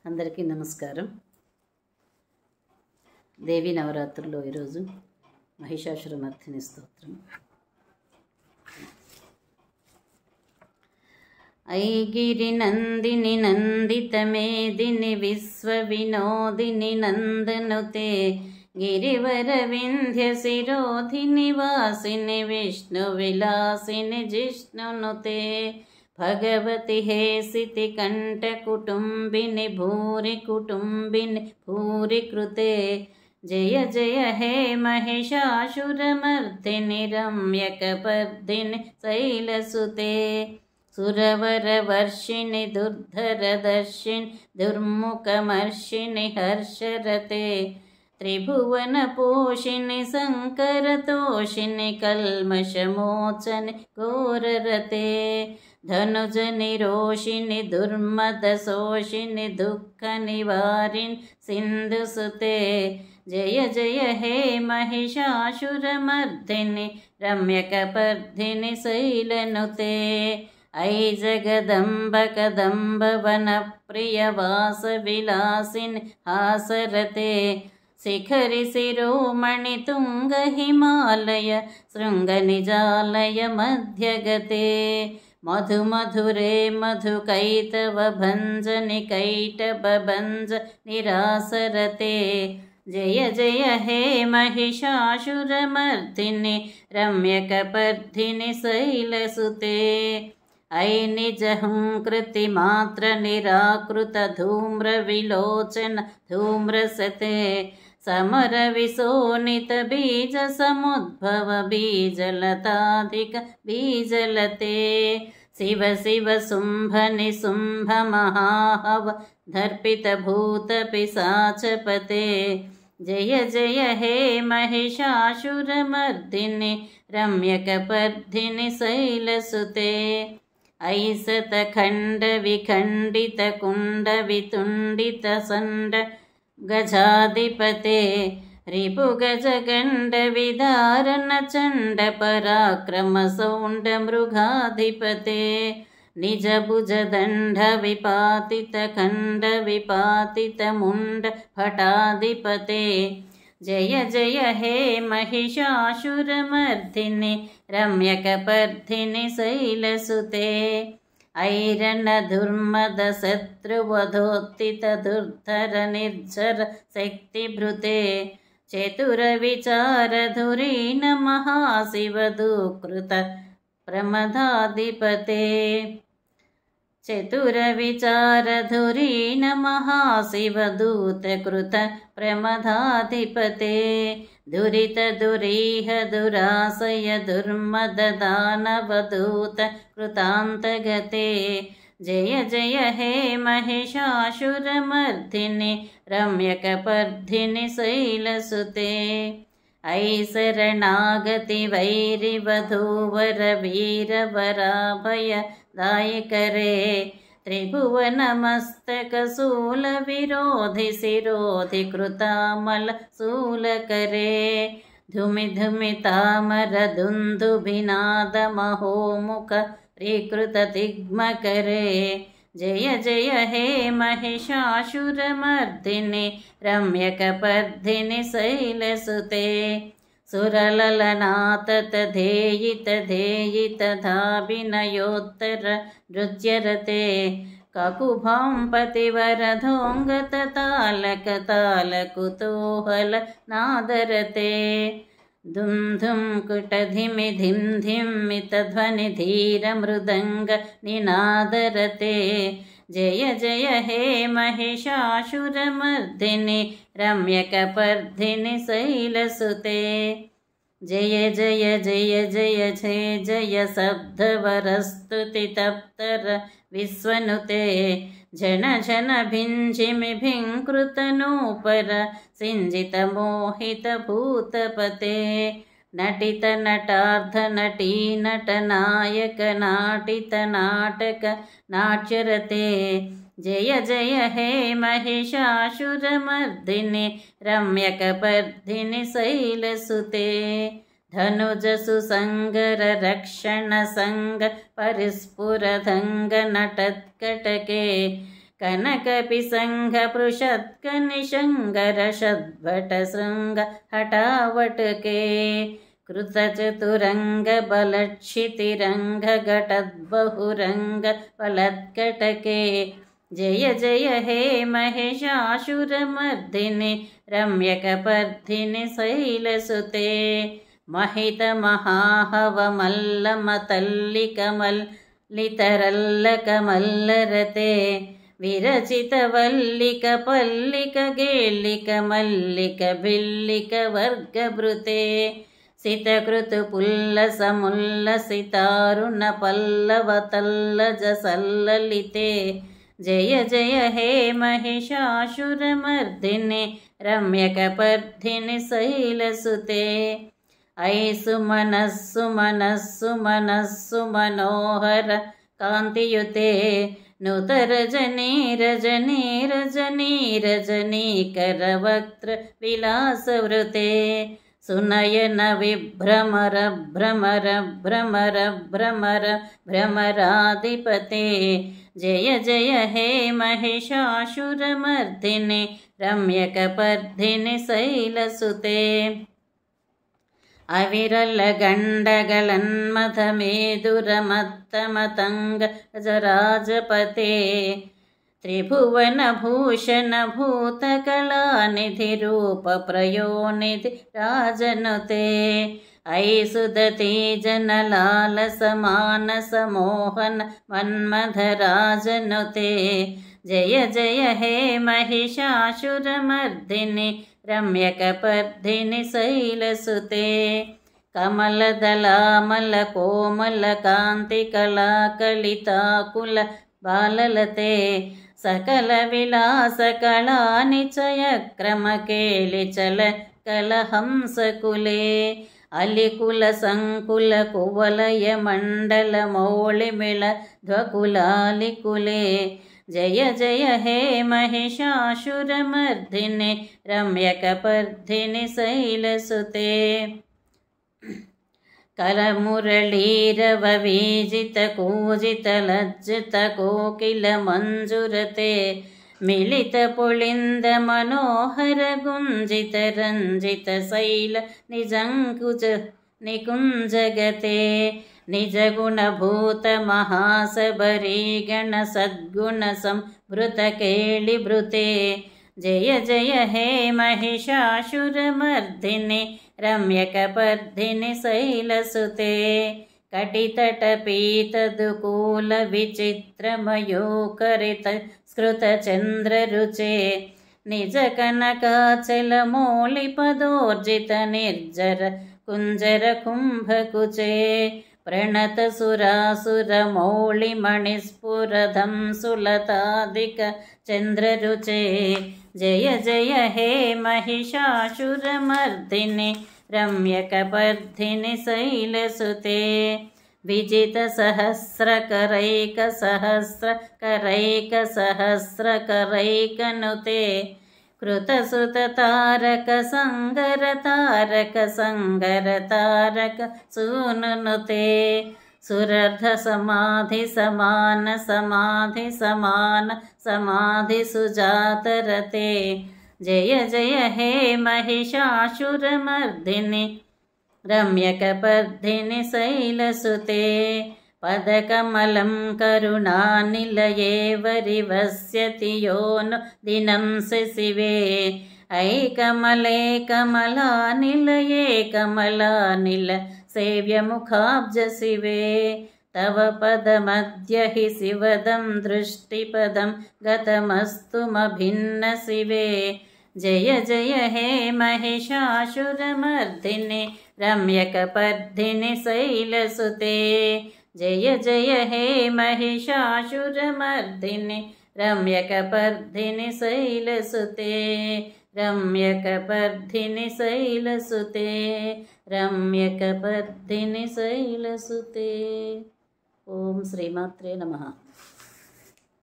అందరికీ నమస్కారం. దేవి నవరాత్రుల్లో ఈరోజు మహిషాసురమర్దిని స్తోత్రం. ఐగిరి నందిని నందిత మేదిని విశ్వ వినోదిని నందనుతే గిరివర వింధ్య శిరోధిని వాసిని విష్ణు విలాసిని జిష్ణునుతే భగవతి హేసితి కంఠ కుటుంబిని భూరి కుటుంబిని భూరి కృతే జయ జయ హే మహిషాసురమర్దిని రమ్యకపర్దిని శైలసుతే సురవర వర్షిణి దుర్ధరదర్శిని దుర్ముఖమర్షిణి హర్షరతే త్రిభువన పోషిణి శంకరతోషిణి కల్మషమోచని ఘోరరతే ధనుజ నిరోషిణి దుర్మద శోషిని దుఃఖ నివారిణి సింధుసుతే జయ జయ హే మహిషాసురమర్దిని రమ్యకపర్దిని శైలనుతే ఐ జగదంబ కదంబ వన ప్రియ వాస విలాసిని హాసరతే శిఖరి శిరోమణి తుంగ హిమాలయ శృంగ నిజాలయ మధ్యగతే మధు మధురే మధు కైతవ భంజని కైటభ భంజ నిరాసరతే జయ జయ హే మహిషాసురమర్దిని రమ్యకపర్దిని శైలసుతే ఐ నిజహంకృతి మాత్ర నిరాకృత ధూమ్ర విలోచన ధూమ్రసతే సమర విశోనిత బీజ సముద్భవ బీజలతాధిక బీజలతే శివ శివ శుంభ నిశుంభ మహాహవ దర్పిత భూత పిశాచపతే జయ జయ హే మహిషాసురమర్దిని రమ్యకపర్దిని శైలసుతే ఐసత ఖండ విఖండిత కుండ వితుండిత సండ గజాధిపతే రిపు గజ గండ విదారణ చండ పరాక్రమ సౌండ మృగాధిపతే నిజ భుజ దండ విపాతిత ఖండ విపాతిత ముండ భటాధిపతే జయ జయ హే మహిషాసురమర్దిని రమ్యకపర్దిని శైలసుతే ఐరణ దుర్మద శత్రువధోత్తిత దుర్ధర నిర్జర శక్తిభృతే చతుర విచార ధురీన మహాశివదూకృత ప్రమదాధిపతే చతుర విచార ధురీన మహాశివదూతకృత ప్రమదాధిపతే దురిత దురీహ దురాశయ దుర్మద దానవదూత కృతాంతగతే జయ జయ హే మహిషాసురమర్దిని రమ్యకపర్దిని శైలసుతే ఐ శరణాగతి వైరి వధూవర వీరవరాభయ దాయకరే త్రిభువన మస్తక శూల విరోధి శిరోధి కృతామల శూలకరే ధుమి ధుమి తామర దుందుభినాద మహోముఖ రీకృత తిగ్మకరే జయ జయ హే మహిషాసురమర్దిని రమ్యకపర్దిని శైలసుతే సురలలనాతత ధేయిత ధేయిత ధాభినయోత్తర నృత్యరతే కకుభం పతివరధోంగత తాలక తాలకుతూహల నాదరతే ధుం ధుం కుటధిమి ధిం ధిమ్మిత ధ్వని ధీర మృదంగ నినాదరతే జయ జయ హే మహిషాసురమర్దిని రమ్యకపర్దిని శైలసుతే జయ జయ జయ జయ జయ జయ శబ్దవరస్తుతి తప్తర విశ్వనుతే జన జన భింజిమి భింకృత నూపర సింజిత మోహిత భూతపతే నటిత నటార్థ నటీ నట నాయక నాటిత నాటక నాట్యరతే జయ జయ హే మహిషాసురమర్దిని రమ్యకపర్దిని శైలసుతే ధనుజసు సంగర రక్షణ సంగ పరిస్ఫురధంగ నటత్కటకే कनकपिसङ्घपृषत्कनिशङ्गरषद्भटशृङ्ग हटावटके कृतचतुरङ्गबलक्षितिरङ्गघटद्बहुरङ्गफलत्कटके जय जय हे महिषासुरमर्दिनि रम्यकपर्दिनि शैलसुते महितमहाहवमल्लमतल्लिकमल्लितरल्लकमल्लरते विरचितवल्लिकपल्लिकगेल्लिकमल्लिकबिल्लिकवर्गभृते सितकृतुपुल्लसमुल्लसितारुणपल्लवतल्लजसल्ललिते जय जय हे महिषासुरमर्दिनि रम्यकपर्दिनि शैलसुते ऐ सुमनस्सुमनस्सुमनस्सुमनोहर कान्तियुते नुतरजनीरजनीरजनीकरवक्त्रविलासवृते सुनयन विभ्रमर भ्रमर भ्रमर भ्रमर भ्रमराधिपते जय जय हे महिषासुरमर्दिनि रम्यकपर्दिनि शैलसुते अविरलगण्डगलन्मथमेदुरमत्तमतङ्गजराजपते त्रिभुवनभूषण भूतकलानिधिरूपप्रयोनिधि राजनुते ऐ सुदती जनलालसमानसमोहन मन्मथराजनुते जय जय हे महिषासुरमर्दिनि रम्यकपर्दिनि शैलसुते कमलदलामलकोमलकान्तिकलाकलिताकुल बाललते सकलविलासकलानिचयक्रमकेलिचल कलहंसकुले अलिकुलसङ्कुलकुवलयमण्डलमौळिमिळध्वकुलालिकुले जय जय हे महिषासुरमर्दिनि रम्यकपर्दिनि शैलसुते करमुरलीरववीजितकूजितलज्जितकोकिलमञ्जुरते मिलितपुलिन्दमनोहरगुञ्जितरञ्जितशैल निजङ्कुज निकुञ्जगते निजगुणभूतमहासबरीगणसद्गुणसंभृतकेलिभृते जय जय हे महिषासुरमर्दिनि रम्यकपर्दिनि शैलसुते कटितटपीतदुकूलविचित्रमयूकरितस्कृतचन्द्ररुचे निजकनकाचलमौलिपदोर्जितनिर्जर कुञ्जरकुम्भकुचे प्रणतसुरासुरमौळिमणिस्फुरधं सुलतादिकचन्द्ररुचे जय जय हे महिषासुरमर्दिनि रम्यकपर्दिनि शैलसुते विजितसहस्रकरैकसहस्रकरैकसहस्रकरैकनुते कृतसुततारकसङ्गरतारकसङ्गरतारक सूनुनुते सुरर्धसमाधिसमान समाधिसमान समाधिसुजातरते जय जय हे महिषासुरमर्दिनि रम्यकपर्दिनि शैलसुते पदकमलं करुणानिलये वरिवस्यति यो नु दिनं शिवे ऐकमले कमलानिलये कमलानिल सेव्यमुखाब्ज शिवे तव पदमद्य हि शिवदं दृष्टिपदं गतमस्तुमभिन्न शिवे जय जय हे महिषासुरमर्दिनि रम्यकपर्दिनि शैलसुते जय जय हे महिषासुरमर्दिनि रम्यकपर्दिनि शैलसुते रम्यकपर्दिनि शैलसुते रम्यकपर्दिनि शैलसुते ओम श्रीमात्रे नमः।